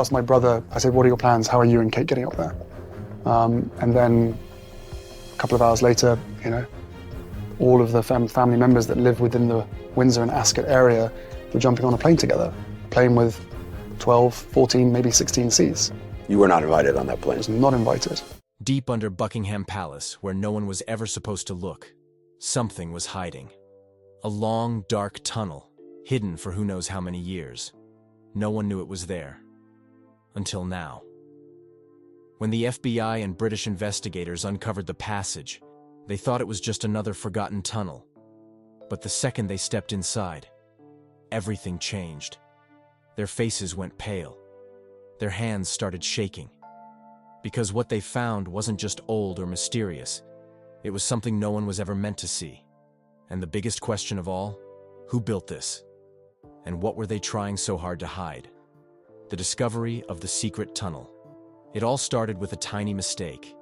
asked my brother, I said, what are your plans? How are you and Kate getting up there? And then a couple of hours later, all of the family members that live within the Windsor and Ascot area were jumping on a plane together, playing with 12, 14, maybe 16 seats. You were not invited on that plane? I was not invited. Deep under Buckingham Palace, where no one was ever supposed to look, something was hiding. A long, dark tunnel, hidden for who knows how many years. No one knew it was there. Until now. When the FBI and British investigators uncovered the passage, they thought it was just another forgotten tunnel. But the second they stepped inside, everything changed. Their faces went pale. Their hands started shaking. Because what they found wasn't just old or mysterious. It was something no one was ever meant to see. And the biggest question of all, who built this? And what were they trying so hard to hide? The discovery of the secret tunnel. It all started with a tiny mistake.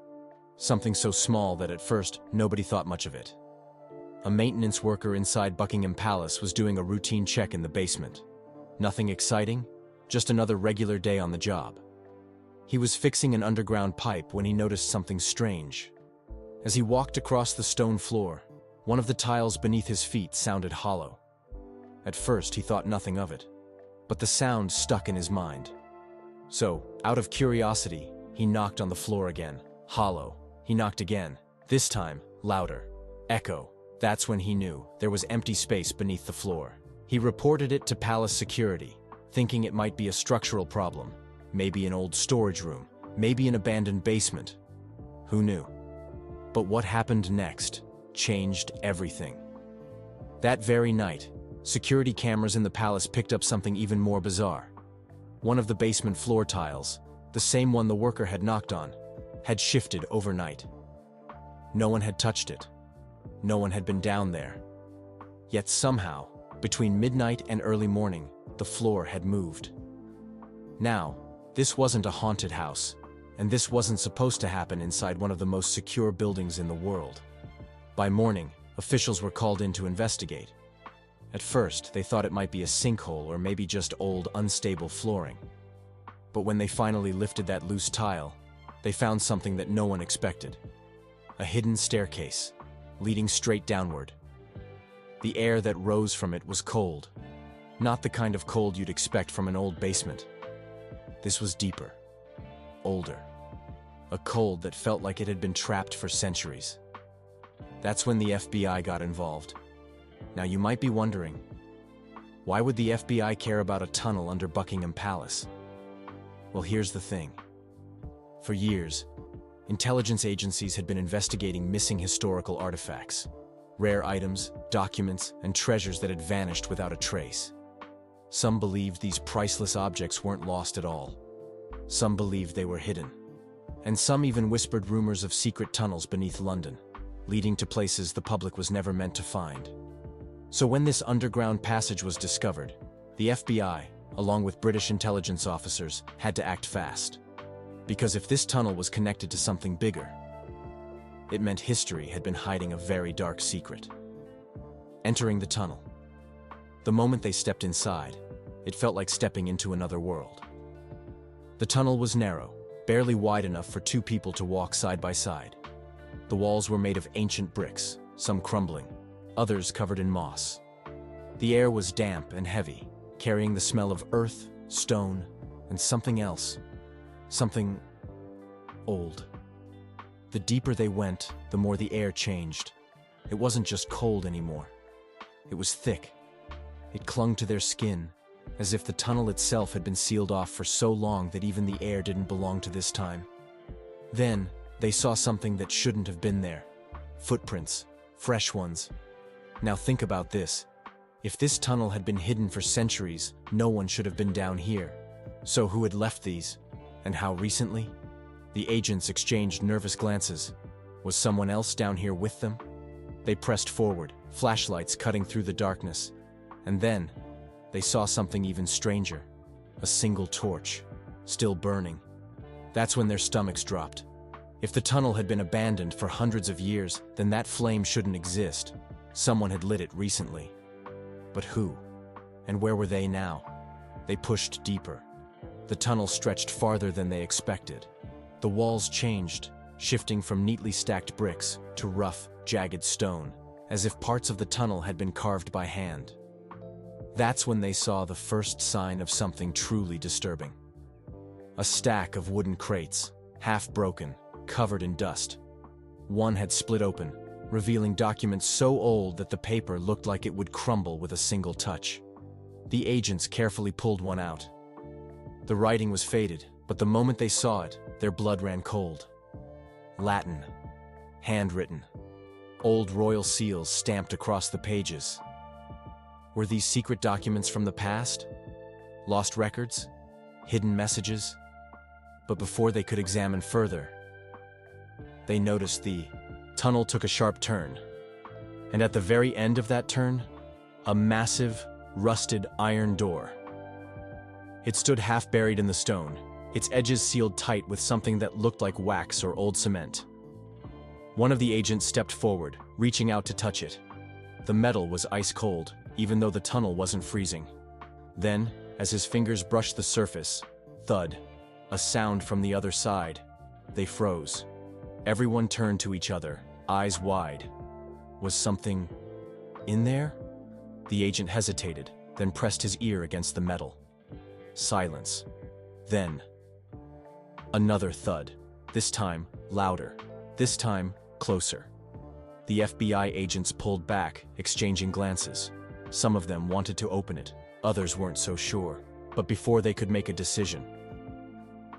Something so small that at first nobody thought much of it. A maintenance worker inside Buckingham Palace was doing a routine check in the basement. Nothing exciting, just another regular day on the job. He was fixing an underground pipe when he noticed something strange. As he walked across the stone floor, one of the tiles beneath his feet sounded hollow. At first, he thought nothing of it, but the sound stuck in his mind. So, out of curiosity, he knocked on the floor again. Hollow. He knocked again, this time louder. Echo. That's when he knew there was empty space beneath the floor. He reported it to palace security, thinking it might be a structural problem. Maybe an old storage room, maybe an abandoned basement. Who knew? But what happened next changed everything. That very night, security cameras in the palace picked up something even more bizarre. One of the basement floor tiles, the same one the worker had knocked on, had shifted overnight. No one had touched it. No one had been down there. Yet somehow, between midnight and early morning, the floor had moved. Now, this wasn't a haunted house, and this wasn't supposed to happen inside one of the most secure buildings in the world. By morning, officials were called in to investigate. At first, they thought it might be a sinkhole or maybe just old, unstable flooring. But when they finally lifted that loose tile, they found something that no one expected. A hidden staircase, leading straight downward. The air that rose from it was cold. Not the kind of cold you'd expect from an old basement. This was deeper, older. A cold that felt like it had been trapped for centuries. That's when the FBI got involved. Now you might be wondering, why would the FBI care about a tunnel under Buckingham Palace? Well, here's the thing. For years, intelligence agencies had been investigating missing historical artifacts, rare items, documents, and treasures that had vanished without a trace. Some believed these priceless objects weren't lost at all. Some believed they were hidden. And some even whispered rumors of secret tunnels beneath London, leading to places the public was never meant to find. So when this underground passage was discovered, the FBI, along with British intelligence officers, had to act fast. Because if this tunnel was connected to something bigger, it meant history had been hiding a very dark secret. Entering the tunnel. The moment they stepped inside, it felt like stepping into another world. The tunnel was narrow, barely wide enough for two people to walk side by side. The walls were made of ancient bricks, some crumbling, others covered in moss. The air was damp and heavy, carrying the smell of earth, stone, and something else. Something old. The deeper they went, the more the air changed. It wasn't just cold anymore. It was thick. It clung to their skin, as if the tunnel itself had been sealed off for so long that even the air didn't belong to this time. Then, they saw something that shouldn't have been there. Footprints, fresh ones. Now think about this. If this tunnel had been hidden for centuries, no one should have been down here. So who had left these? And how recently? The agents exchanged nervous glances. Was someone else down here with them? They pressed forward, flashlights cutting through the darkness. And then, they saw something even stranger. A single torch, still burning. That's when their stomachs dropped. If the tunnel had been abandoned for hundreds of years, then that flame shouldn't exist. Someone had lit it recently. But who? And where were they now? They pushed deeper. The tunnel stretched farther than they expected. The walls changed, shifting from neatly stacked bricks to rough, jagged stone, as if parts of the tunnel had been carved by hand. That's when they saw the first sign of something truly disturbing. A stack of wooden crates, half broken, covered in dust. One had split open, revealing documents so old that the paper looked like it would crumble with a single touch. The agents carefully pulled one out. The writing was faded, but the moment they saw it, their blood ran cold. Latin. Handwritten. Old royal seals stamped across the pages. Were these secret documents from the past? Lost records? Hidden messages? But before they could examine further, they noticed the tunnel took a sharp turn. And at the very end of that turn, a massive, rusted iron door. It stood half buried in the stone, its edges sealed tight with something that looked like wax or old cement. One of the agents stepped forward, reaching out to touch it. The metal was ice cold, even though the tunnel wasn't freezing. Then, as his fingers brushed the surface, thud, a sound from the other side. They froze. Everyone turned to each other, eyes wide. Was something in there? The agent hesitated, then pressed his ear against the metal. Silence. Then, another thud. This time, louder. This time, closer. The FBI agents pulled back, exchanging glances. Some of them wanted to open it, others weren't so sure. But before they could make a decision,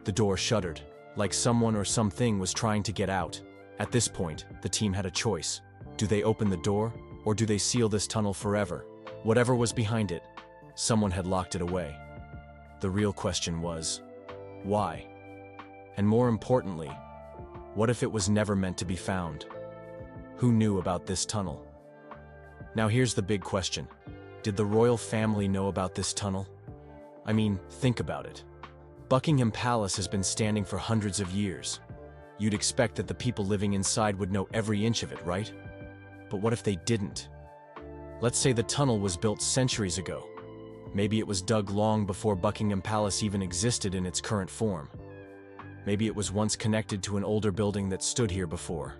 the door shuddered, like someone or something was trying to get out. At this point, the team had a choice. Do they open the door, or do they seal this tunnel forever? Whatever was behind it, someone had locked it away. The real question was, why? And more importantly, what if it was never meant to be found? Who knew about this tunnel? Now here's the big question. Did the royal family know about this tunnel? I mean, think about it. Buckingham Palace has been standing for hundreds of years. You'd expect that the people living inside would know every inch of it, right? But what if they didn't? Let's say the tunnel was built centuries ago. Maybe it was dug long before Buckingham Palace even existed in its current form. Maybe it was once connected to an older building that stood here before.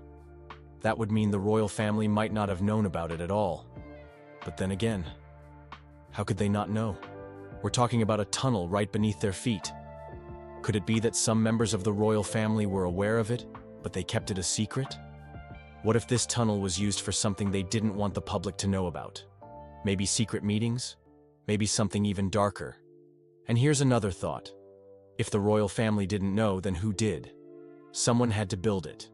That would mean the royal family might not have known about it at all. But then again, how could they not know? We're talking about a tunnel right beneath their feet. Could it be that some members of the royal family were aware of it, but they kept it a secret? What if this tunnel was used for something they didn't want the public to know about? Maybe secret meetings? Maybe something even darker. And here's another thought. If the royal family didn't know, then who did? Someone had to build it.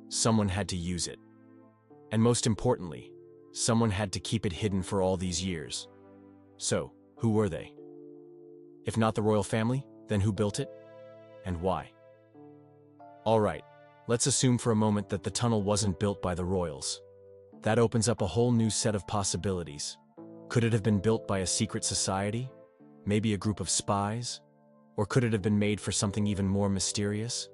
Someone had to use it. And most importantly, someone had to keep it hidden for all these years. So, who were they? If not the royal family, then who built it? And why? All right, let's assume for a moment that the tunnel wasn't built by the royals. That opens up a whole new set of possibilities. Could it have been built by a secret society? Maybe a group of spies? Or could it have been made for something even more mysterious?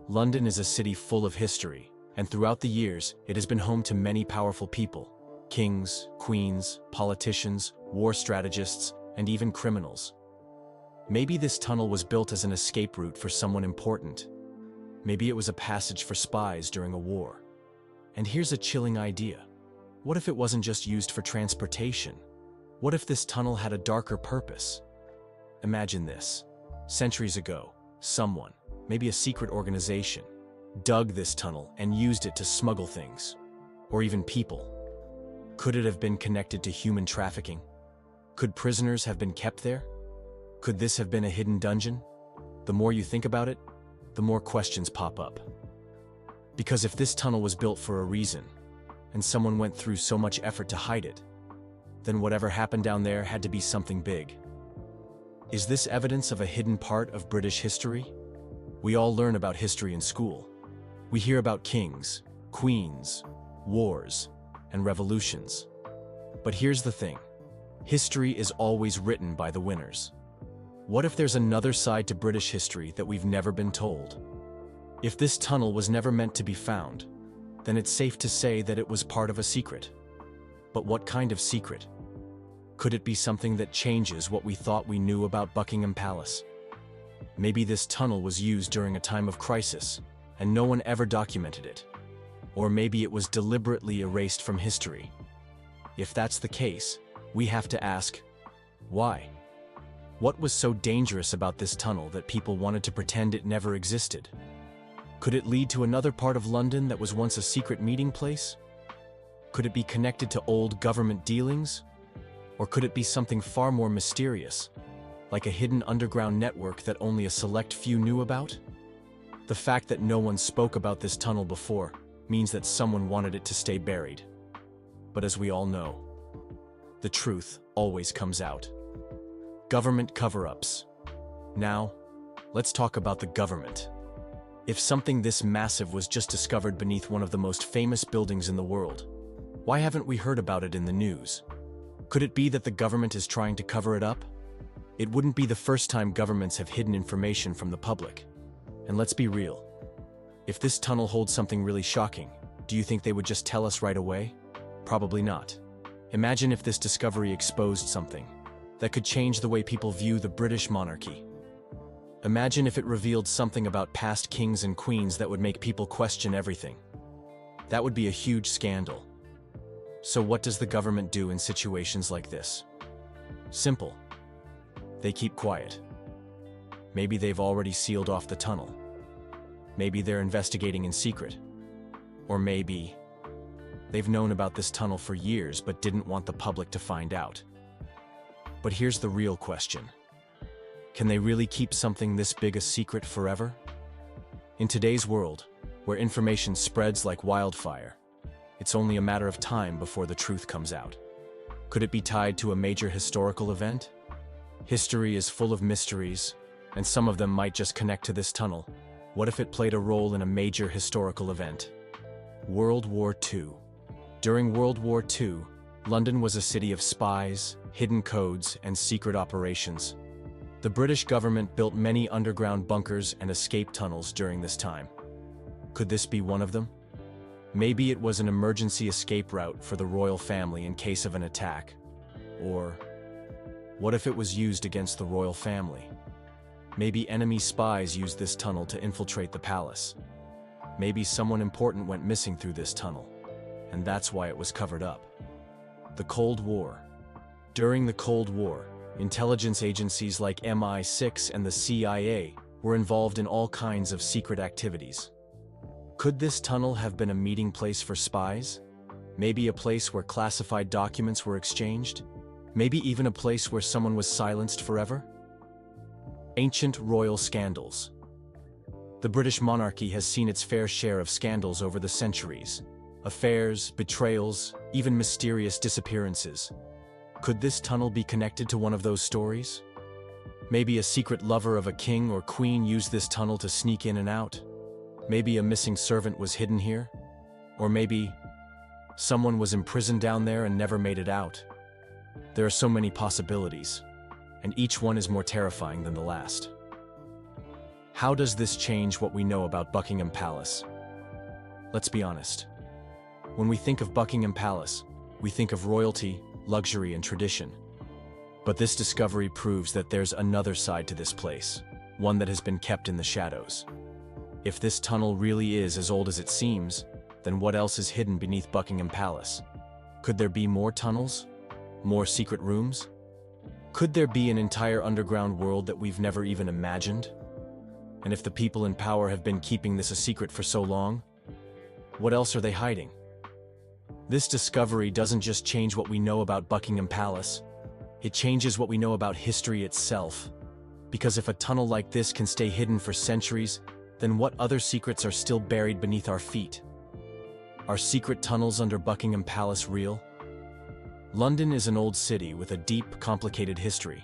London is a city full of history, and throughout the years, it has been home to many powerful people. Kings, queens, politicians, war strategists, and even criminals. Maybe this tunnel was built as an escape route for someone important. Maybe it was a passage for spies during a war. And here's a chilling idea. What if it wasn't just used for transportation? What if this tunnel had a darker purpose? Imagine this. Centuries ago, someone, maybe a secret organization, dug this tunnel and used it to smuggle things, or even people. Could it have been connected to human trafficking? Could prisoners have been kept there? Could this have been a hidden dungeon? The more you think about it, the more questions pop up. Because if this tunnel was built for a reason, and someone went through so much effort to hide it, then whatever happened down there had to be something big. Is this evidence of a hidden part of British history? We all learn about history in school. We hear about kings, queens, wars, and revolutions. But here's the thing. History is always written by the winners. What if there's another side to British history that we've never been told? If this tunnel was never meant to be found, then it's safe to say that it was part of a secret. But what kind of secret? Could it be something that changes what we thought we knew about Buckingham Palace? Maybe this tunnel was used during a time of crisis, and no one ever documented it. Or maybe it was deliberately erased from history. If that's the case, we have to ask, why? What was so dangerous about this tunnel that people wanted to pretend it never existed? Could it lead to another part of London that was once a secret meeting place? Could it be connected to old government dealings? Or could it be something far more mysterious, like a hidden underground network that only a select few knew about? The fact that no one spoke about this tunnel before means that someone wanted it to stay buried. But as we all know, the truth always comes out. Government cover-ups. Now, let's talk about the government. If something this massive was just discovered beneath one of the most famous buildings in the world, why haven't we heard about it in the news? Could it be that the government is trying to cover it up? It wouldn't be the first time governments have hidden information from the public. And let's be real. If this tunnel holds something really shocking, do you think they would just tell us right away? Probably not. Imagine if this discovery exposed something that could change the way people view the British monarchy. Imagine if it revealed something about past kings and queens that would make people question everything. That would be a huge scandal. So what does the government do in situations like this? Simple. They keep quiet. Maybe they've already sealed off the tunnel. Maybe they're investigating in secret. Or maybe they've known about this tunnel for years but didn't want the public to find out. But here's the real question. Can they really keep something this big a secret forever? In today's world, where information spreads like wildfire, it's only a matter of time before the truth comes out. Could it be tied to a major historical event? History is full of mysteries, and some of them might just connect to this tunnel. What if it played a role in a major historical event? World War II. During World War II, London was a city of spies, hidden codes, and secret operations. The British government built many underground bunkers and escape tunnels during this time. Could this be one of them? Maybe it was an emergency escape route for the royal family in case of an attack. Or what if it was used against the royal family? Maybe enemy spies used this tunnel to infiltrate the palace. Maybe someone important went missing through this tunnel, and that's why it was covered up. The Cold War. During the Cold War, intelligence agencies like MI6 and the CIA were involved in all kinds of secret activities. Could this tunnel have been a meeting place for spies? Maybe a place where classified documents were exchanged? Maybe even a place where someone was silenced forever? Ancient royal scandals. The British monarchy has seen its fair share of scandals over the centuries. Affairs, betrayals, even mysterious disappearances. Could this tunnel be connected to one of those stories? Maybe a secret lover of a king or queen used this tunnel to sneak in and out. Maybe a missing servant was hidden here. Or maybe someone was imprisoned down there and never made it out. There are so many possibilities, and each one is more terrifying than the last. How does this change what we know about Buckingham Palace? Let's be honest. When we think of Buckingham Palace, we think of royalty, luxury, and tradition. But this discovery proves that there's another side to this place, one that has been kept in the shadows. If this tunnel really is as old as it seems, then what else is hidden beneath Buckingham Palace? Could there be more tunnels? More secret rooms? Could there be an entire underground world that we've never even imagined? And if the people in power have been keeping this a secret for so long, what else are they hiding? This discovery doesn't just change what we know about Buckingham Palace, it changes what we know about history itself. Because if a tunnel like this can stay hidden for centuries, then what other secrets are still buried beneath our feet? Are secret tunnels under Buckingham Palace real? London is an old city with a deep, complicated history.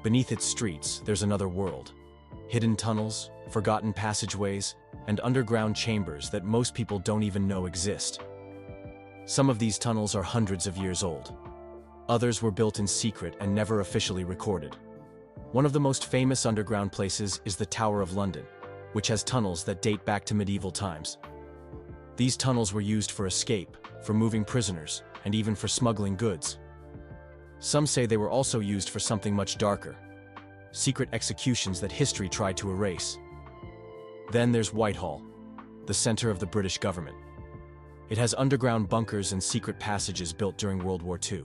Beneath its streets, there's another world. Hidden tunnels, forgotten passageways, and underground chambers that most people don't even know exist. Some of these tunnels are hundreds of years old. Others were built in secret and never officially recorded. One of the most famous underground places is the Tower of London, which has tunnels that date back to medieval times. These tunnels were used for escape, for moving prisoners, and even for smuggling goods. Some say they were also used for something much darker, secret executions that history tried to erase. Then there's Whitehall, the center of the British government. It has underground bunkers and secret passages built during World War II.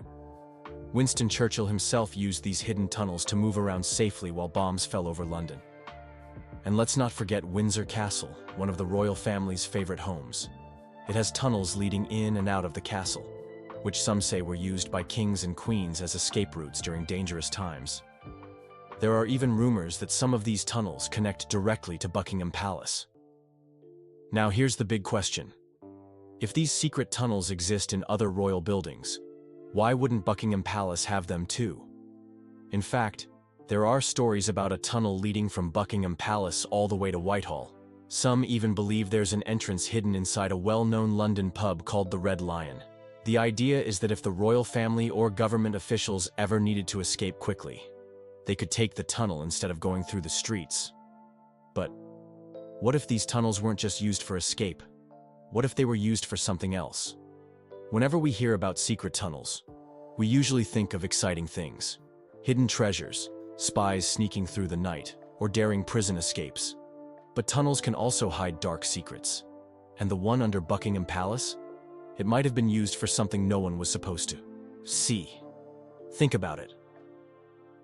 Winston Churchill himself used these hidden tunnels to move around safely while bombs fell over London. And let's not forget Windsor Castle, one of the royal family's favorite homes. It has tunnels leading in and out of the castle, which some say were used by kings and queens as escape routes during dangerous times. There are even rumors that some of these tunnels connect directly to Buckingham Palace. Now here's the big question. If these secret tunnels exist in other royal buildings, why wouldn't Buckingham Palace have them too? In fact, there are stories about a tunnel leading from Buckingham Palace all the way to Whitehall. Some even believe there's an entrance hidden inside a well-known London pub called the Red Lion. The idea is that if the royal family or government officials ever needed to escape quickly, they could take the tunnel instead of going through the streets. But what if these tunnels weren't just used for escape? What if they were used for something else? Whenever we hear about secret tunnels, we usually think of exciting things. Hidden treasures, spies sneaking through the night, or daring prison escapes. But tunnels can also hide dark secrets. And the one under Buckingham Palace? It might have been used for something no one was supposed to see. Think about it.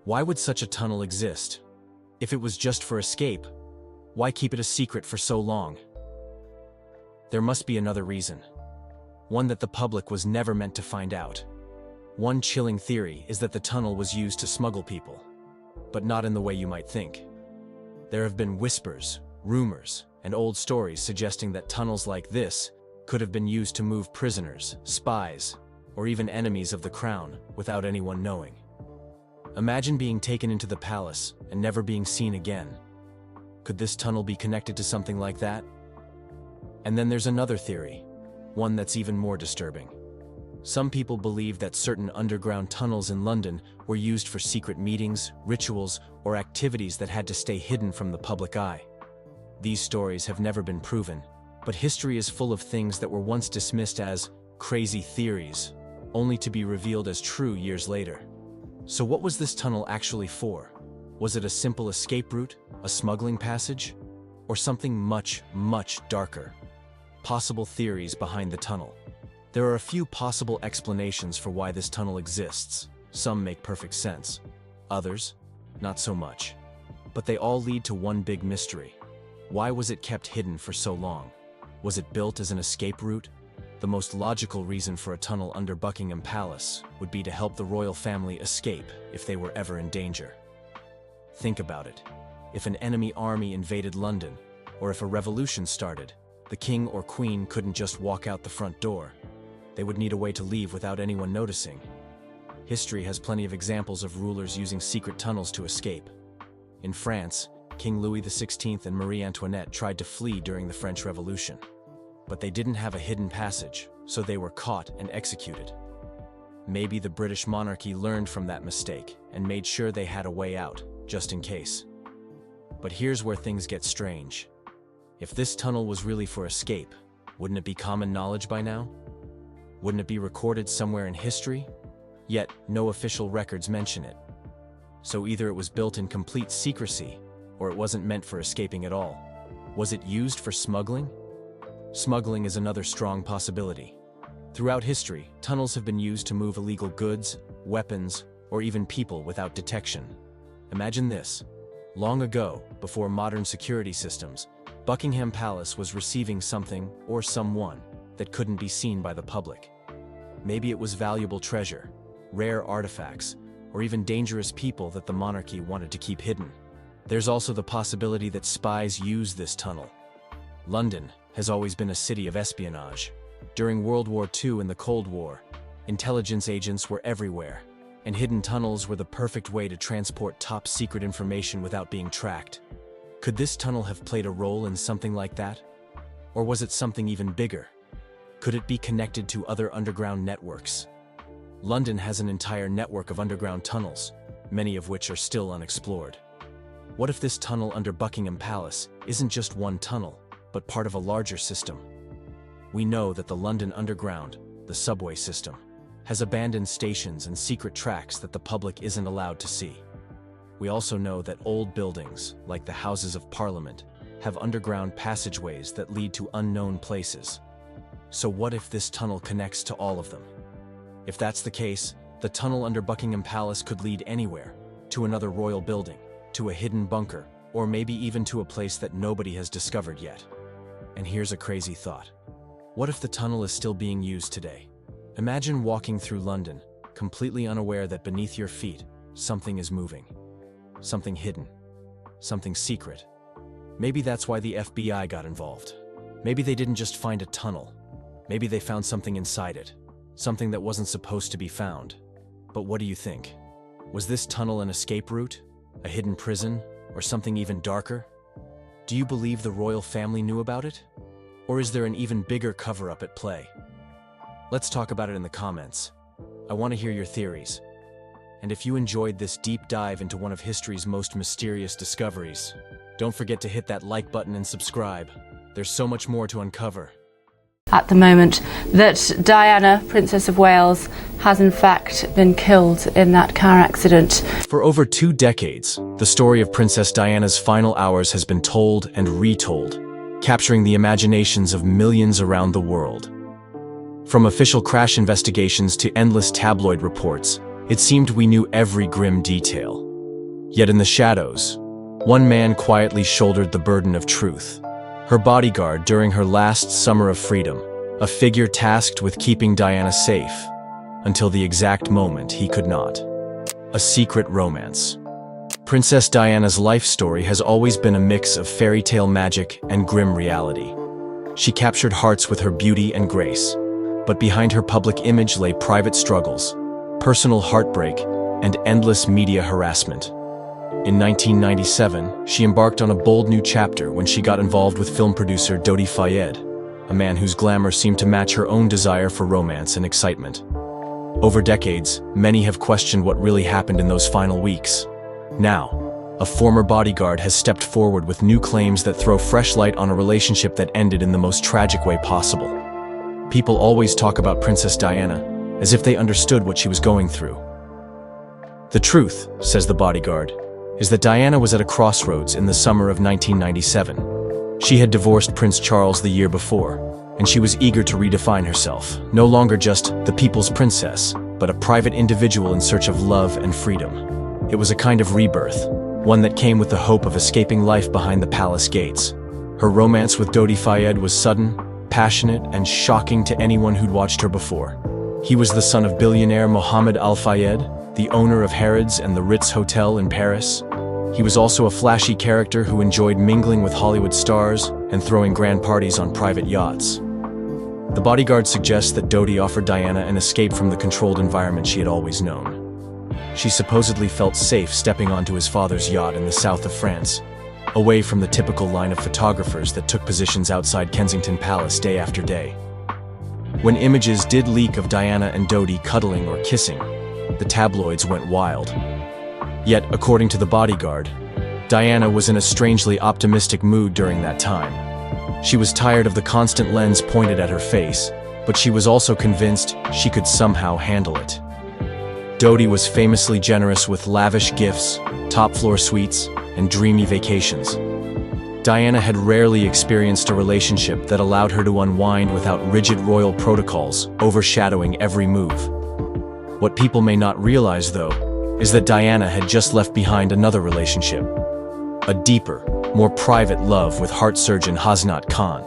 Why would such a tunnel exist? If it was just for escape, why keep it a secret for so long? There must be another reason. One that the public was never meant to find out. One chilling theory is that the tunnel was used to smuggle people, but not in the way you might think. There have been whispers, rumors, and old stories suggesting that tunnels like this could have been used to move prisoners, spies, or even enemies of the crown without anyone knowing. Imagine being taken into the palace and never being seen again. Could this tunnel be connected to something like that? And then there's another theory, one that's even more disturbing. Some people believe that certain underground tunnels in London were used for secret meetings, rituals, or activities that had to stay hidden from the public eye. These stories have never been proven, but history is full of things that were once dismissed as crazy theories, only to be revealed as true years later. So what was this tunnel actually for? Was it a simple escape route, a smuggling passage, or something much, much darker? Possible theories behind the tunnel. There are a few possible explanations for why this tunnel exists. Some make perfect sense. Others, not so much. But they all lead to one big mystery. Why was it kept hidden for so long? Was it built as an escape route? The most logical reason for a tunnel under Buckingham Palace would be to help the royal family escape if they were ever in danger. Think about it. If an enemy army invaded London, or if a revolution started, the king or queen couldn't just walk out the front door. They would need a way to leave without anyone noticing. History has plenty of examples of rulers using secret tunnels to escape. In France, King Louis XVI and Marie Antoinette tried to flee during the French Revolution. But they didn't have a hidden passage, so they were caught and executed. Maybe the British monarchy learned from that mistake and made sure they had a way out, just in case. But here's where things get strange. If this tunnel was really for escape, wouldn't it be common knowledge by now? Wouldn't it be recorded somewhere in history? Yet, no official records mention it. So either it was built in complete secrecy, or it wasn't meant for escaping at all. Was it used for smuggling? Smuggling is another strong possibility. Throughout history, tunnels have been used to move illegal goods, weapons, or even people without detection. Imagine this. Long ago, before modern security systems, Buckingham Palace was receiving something or someone that couldn't be seen by the public. Maybe it was valuable treasure, rare artifacts, or even dangerous people that the monarchy wanted to keep hidden. There's also the possibility that spies use this tunnel. London has always been a city of espionage. During World War II and the Cold War, intelligence agents were everywhere, and hidden tunnels were the perfect way to transport top-secret information without being tracked. Could this tunnel have played a role in something like that? Or was it something even bigger? Could it be connected to other underground networks? London has an entire network of underground tunnels, many of which are still unexplored. What if this tunnel under Buckingham Palace isn't just one tunnel, but part of a larger system? We know that the London Underground, the subway system, has abandoned stations and secret tracks that the public isn't allowed to see. We also know that old buildings, like the Houses of Parliament, have underground passageways that lead to unknown places. So what if this tunnel connects to all of them? If that's the case, the tunnel under Buckingham Palace could lead anywhere, to another royal building, to a hidden bunker, or maybe even to a place that nobody has discovered yet. And here's a crazy thought. What if the tunnel is still being used today? Imagine walking through London, completely unaware that beneath your feet, something is moving. Something hidden. Something secret. Maybe that's why the FBI got involved. Maybe they didn't just find a tunnel. Maybe they found something inside it. Something that wasn't supposed to be found. But what do you think? Was this tunnel an escape route? A hidden prison? Or something even darker? Do you believe the royal family knew about it? Or is there an even bigger cover-up at play? Let's talk about it in the comments. I want to hear your theories. And if you enjoyed this deep dive into one of history's most mysterious discoveries, don't forget to hit that like button and subscribe. There's so much more to uncover. At the moment, that Diana, Princess of Wales, has in fact been killed in that car accident. For over 2 decades, the story of Princess Diana's final hours has been told and retold, capturing the imaginations of millions around the world. From official crash investigations to endless tabloid reports, it seemed we knew every grim detail. Yet in the shadows, one man quietly shouldered the burden of truth. Her bodyguard during her last summer of freedom, a figure tasked with keeping Diana safe, until the exact moment he could not. A secret romance. Princess Diana's life story has always been a mix of fairy tale magic and grim reality. She captured hearts with her beauty and grace, but behind her public image lay private struggles, personal heartbreak, and endless media harassment. In 1997, she embarked on a bold new chapter when she got involved with film producer Dodi Fayed, a man whose glamour seemed to match her own desire for romance and excitement. Over decades, many have questioned what really happened in those final weeks. Now, a former bodyguard has stepped forward with new claims that throw fresh light on a relationship that ended in the most tragic way possible. People always talk about Princess Diana, as if they understood what she was going through. The truth, says the bodyguard, is that Diana was at a crossroads in the summer of 1997. She had divorced Prince Charles the year before, and she was eager to redefine herself, no longer just the people's princess, but a private individual in search of love and freedom. It was a kind of rebirth, one that came with the hope of escaping life behind the palace gates. Her romance with Dodi Fayed was sudden, passionate, and shocking to anyone who'd watched her before. He was the son of billionaire Mohammed Al Fayed, the owner of Harrods and the Ritz Hotel in Paris. He was also a flashy character who enjoyed mingling with Hollywood stars and throwing grand parties on private yachts. The bodyguard suggests that Dodi offered Diana an escape from the controlled environment she had always known. She supposedly felt safe stepping onto his father's yacht in the south of France, away from the typical line of photographers that took positions outside Kensington Palace day after day. When images did leak of Diana and Dodi cuddling or kissing, the tabloids went wild. Yet, according to the bodyguard, Diana was in a strangely optimistic mood during that time. She was tired of the constant lens pointed at her face, but she was also convinced she could somehow handle it. Dodi was famously generous with lavish gifts, top-floor suites, and dreamy vacations. Diana had rarely experienced a relationship that allowed her to unwind without rigid royal protocols overshadowing every move. What people may not realize, though, is that Diana had just left behind another relationship. A deeper, more private love with heart surgeon Hasnat Khan.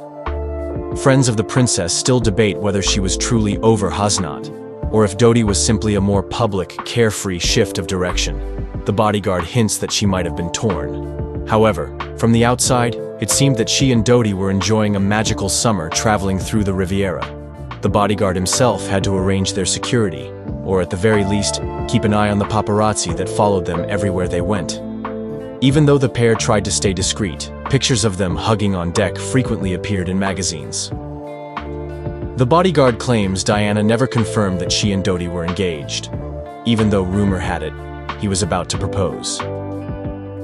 Friends of the princess still debate whether she was truly over Hasnat, or if Dodi was simply a more public, carefree shift of direction. The bodyguard hints that she might have been torn. However, from the outside, it seemed that she and Dodi were enjoying a magical summer traveling through the Riviera. The bodyguard himself had to arrange their security, or at the very least, keep an eye on the paparazzi that followed them everywhere they went. Even though the pair tried to stay discreet, pictures of them hugging on deck frequently appeared in magazines. The bodyguard claims Diana never confirmed that she and Dodi were engaged, even though rumor had it he was about to propose.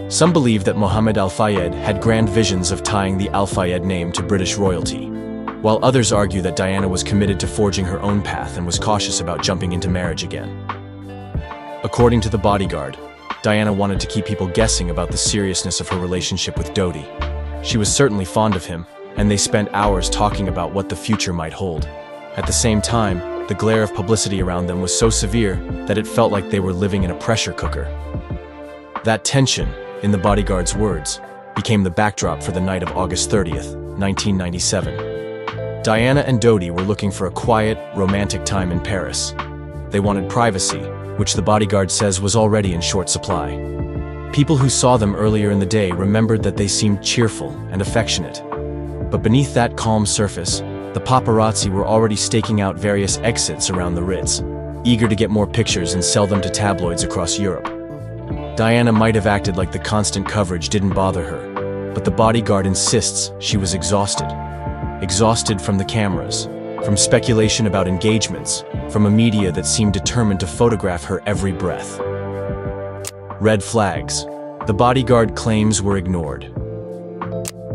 Some believe that Mohammed Al Fayed had grand visions of tying the Al Fayed name to British royalty, while others argue that Diana was committed to forging her own path and was cautious about jumping into marriage again. According to the bodyguard, Diana wanted to keep people guessing about the seriousness of her relationship with Dodi. She was certainly fond of him, and they spent hours talking about what the future might hold. At the same time, the glare of publicity around them was so severe that it felt like they were living in a pressure cooker. That tension, in the bodyguard's words, became the backdrop for the night of August 30th, 1997. Diana and Dodi were looking for a quiet, romantic time in Paris. They wanted privacy, which the bodyguard says was already in short supply. People who saw them earlier in the day remembered that they seemed cheerful and affectionate. But beneath that calm surface, the paparazzi were already staking out various exits around the Ritz, eager to get more pictures and sell them to tabloids across Europe. Diana might have acted like the constant coverage didn't bother her, but the bodyguard insists she was exhausted. Exhausted from the cameras, from speculation about engagements, from a media that seemed determined to photograph her every breath. Red flags. The bodyguard claims were ignored.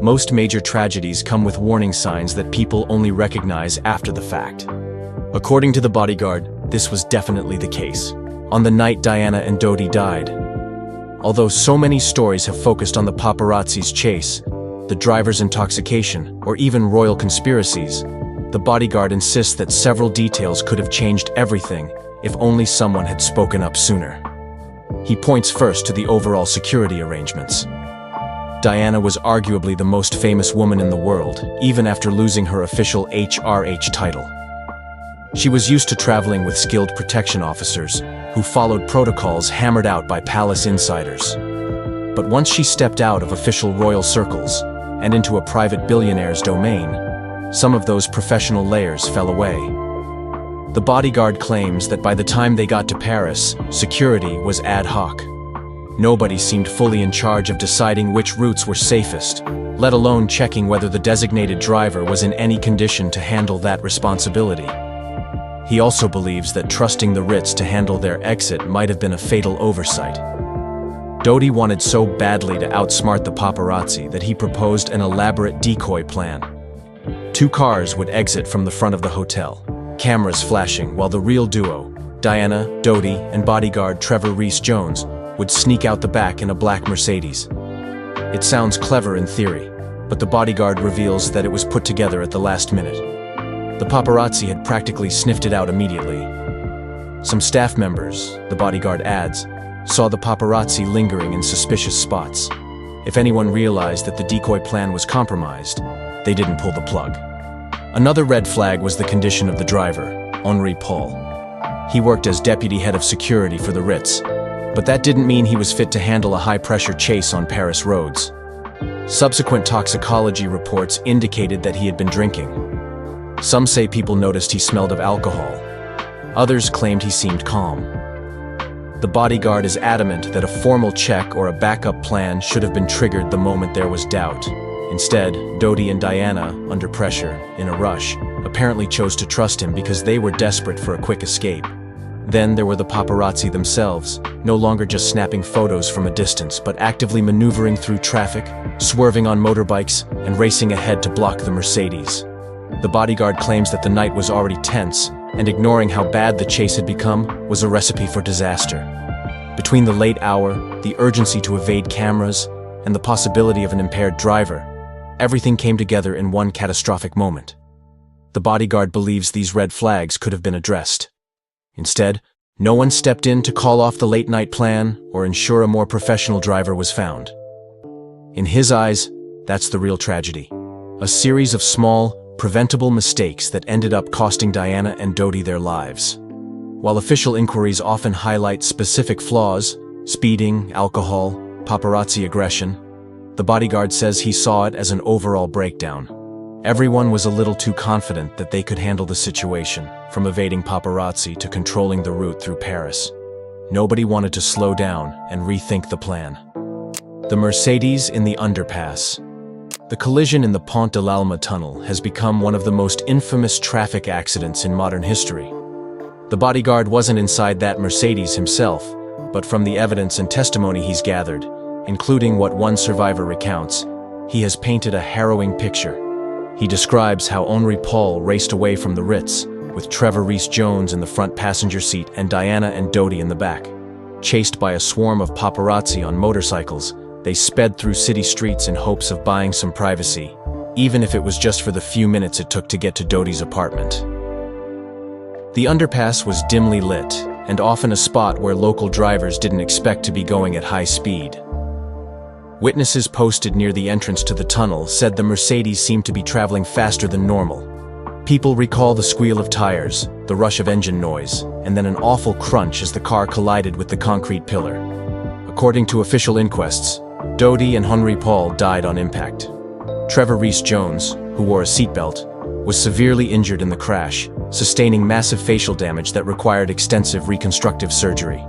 Most major tragedies come with warning signs that people only recognize after the fact. According to the bodyguard, this was definitely the case, on the night Diana and Dodi died. Although so many stories have focused on the paparazzi's chase, the driver's intoxication, or even royal conspiracies, the bodyguard insists that several details could have changed everything if only someone had spoken up sooner. He points first to the overall security arrangements. Diana was arguably the most famous woman in the world, even after losing her official HRH title. She was used to traveling with skilled protection officers who followed protocols hammered out by palace insiders. But once she stepped out of official royal circles and into a private billionaire's domain, some of those professional layers fell away. The bodyguard claims that by the time they got to Paris, security was ad hoc. Nobody seemed fully in charge of deciding which routes were safest, let alone checking whether the designated driver was in any condition to handle that responsibility. He also believes that trusting the Ritz to handle their exit might have been a fatal oversight. Dodi wanted so badly to outsmart the paparazzi that he proposed an elaborate decoy plan. 2 cars would exit from the front of the hotel, cameras flashing, while the real duo, Diana, Dodi, and bodyguard Trevor Rees-Jones, would sneak out the back in a black Mercedes. It sounds clever in theory, but the bodyguard reveals that it was put together at the last minute. The paparazzi had practically sniffed it out immediately. Some staff members, the bodyguard adds, saw the paparazzi lingering in suspicious spots. If anyone realized that the decoy plan was compromised, they didn't pull the plug. Another red flag was the condition of the driver, Henri Paul. He worked as deputy head of security for the Ritz, but that didn't mean he was fit to handle a high-pressure chase on Paris roads. Subsequent toxicology reports indicated that he had been drinking. Some say people noticed he smelled of alcohol. Others claimed he seemed calm. The bodyguard is adamant that a formal check or a backup plan should have been triggered the moment there was doubt. Instead, Dodi and Diana, under pressure, in a rush, apparently chose to trust him because they were desperate for a quick escape. Then there were the paparazzi themselves, no longer just snapping photos from a distance, but actively maneuvering through traffic, swerving on motorbikes, and racing ahead to block the Mercedes. The bodyguard claims that the night was already tense, and ignoring how bad the chase had become was a recipe for disaster. Between the late hour, the urgency to evade cameras, and the possibility of an impaired driver, everything came together in one catastrophic moment. The bodyguard believes these red flags could have been addressed. Instead, no one stepped in to call off the late-night plan or ensure a more professional driver was found. In his eyes, that's the real tragedy. A series of small, preventable mistakes that ended up costing Diana and Dodi their lives. While official inquiries often highlight specific flaws, speeding, alcohol, paparazzi aggression, the bodyguard says he saw it as an overall breakdown. Everyone was a little too confident that they could handle the situation, from evading paparazzi to controlling the route through Paris. Nobody wanted to slow down and rethink the plan. The Mercedes in the underpass. The collision in the Pont de l'Alma tunnel has become one of the most infamous traffic accidents in modern history. The bodyguard wasn't inside that Mercedes himself, but from the evidence and testimony he's gathered, including what one survivor recounts, he has painted a harrowing picture. He describes how Henri Paul raced away from the Ritz, with Trevor Rees-Jones in the front passenger seat and Diana and Dodi in the back. Chased by a swarm of paparazzi on motorcycles, they sped through city streets in hopes of buying some privacy, even if it was just for the few minutes it took to get to Dodi's apartment. The underpass was dimly lit, and often a spot where local drivers didn't expect to be going at high speed. Witnesses posted near the entrance to the tunnel said the Mercedes seemed to be traveling faster than normal. People recall the squeal of tires, the rush of engine noise, and then an awful crunch as the car collided with the concrete pillar. According to official inquests, Dodi and Henry Paul died on impact. Trevor Rees-Jones, who wore a seatbelt, was severely injured in the crash, sustaining massive facial damage that required extensive reconstructive surgery.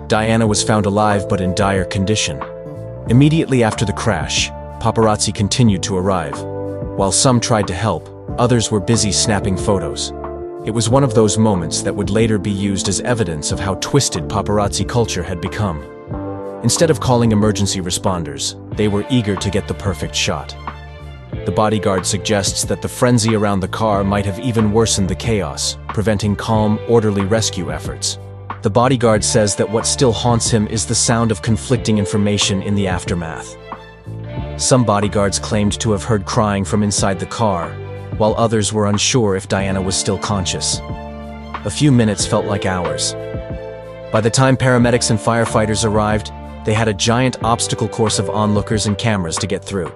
Diana was found alive but in dire condition. Immediately after the crash, paparazzi continued to arrive. While some tried to help, others were busy snapping photos. It was one of those moments that would later be used as evidence of how twisted paparazzi culture had become. Instead of calling emergency responders, they were eager to get the perfect shot. The bodyguard suggests that the frenzy around the car might have even worsened the chaos, preventing calm, orderly rescue efforts. The bodyguard says that what still haunts him is the sound of conflicting information in the aftermath. Some bodyguards claimed to have heard crying from inside the car, while others were unsure if Diana was still conscious. A few minutes felt like hours. By the time paramedics and firefighters arrived, they had a giant obstacle course of onlookers and cameras to get through.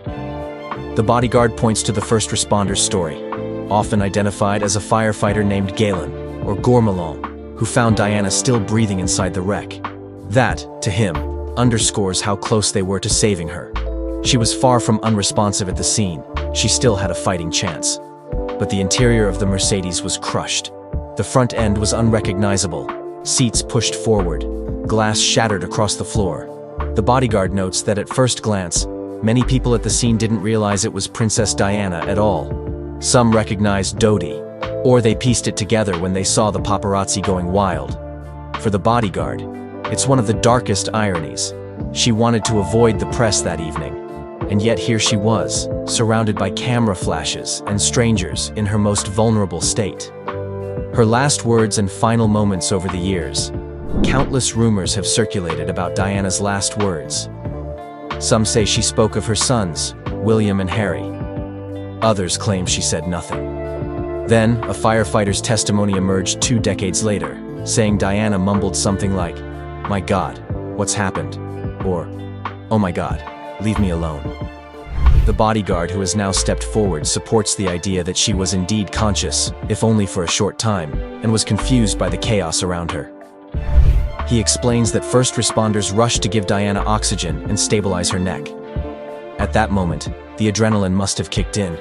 The bodyguard points to the first responder's story, often identified as a firefighter named Galen, or Gourmelon, who found Diana still breathing inside the wreck. That, to him, underscores how close they were to saving her. She was far from unresponsive at the scene. She still had a fighting chance. But the interior of the Mercedes was crushed. The front end was unrecognizable, seats pushed forward, glass shattered across the floor. The bodyguard notes that at first glance, many people at the scene didn't realize it was Princess Diana at all. Some recognized Dodi, or they pieced it together when they saw the paparazzi going wild. For the bodyguard, it's one of the darkest ironies. She wanted to avoid the press that evening, and yet here she was, surrounded by camera flashes and strangers in her most vulnerable state. Her last words and final moments over the years. Countless rumors have circulated about Diana's last words. Some say she spoke of her sons, William and Harry. Others claim she said nothing. Then, a firefighter's testimony emerged 2 decades later, saying Diana mumbled something like, "My God, what's happened?" Or, "Oh my God, leave me alone." The bodyguard who has now stepped forward supports the idea that she was indeed conscious, if only for a short time, and was confused by the chaos around her. He explains that first responders rushed to give Diana oxygen and stabilize her neck. At that moment, the adrenaline must have kicked in,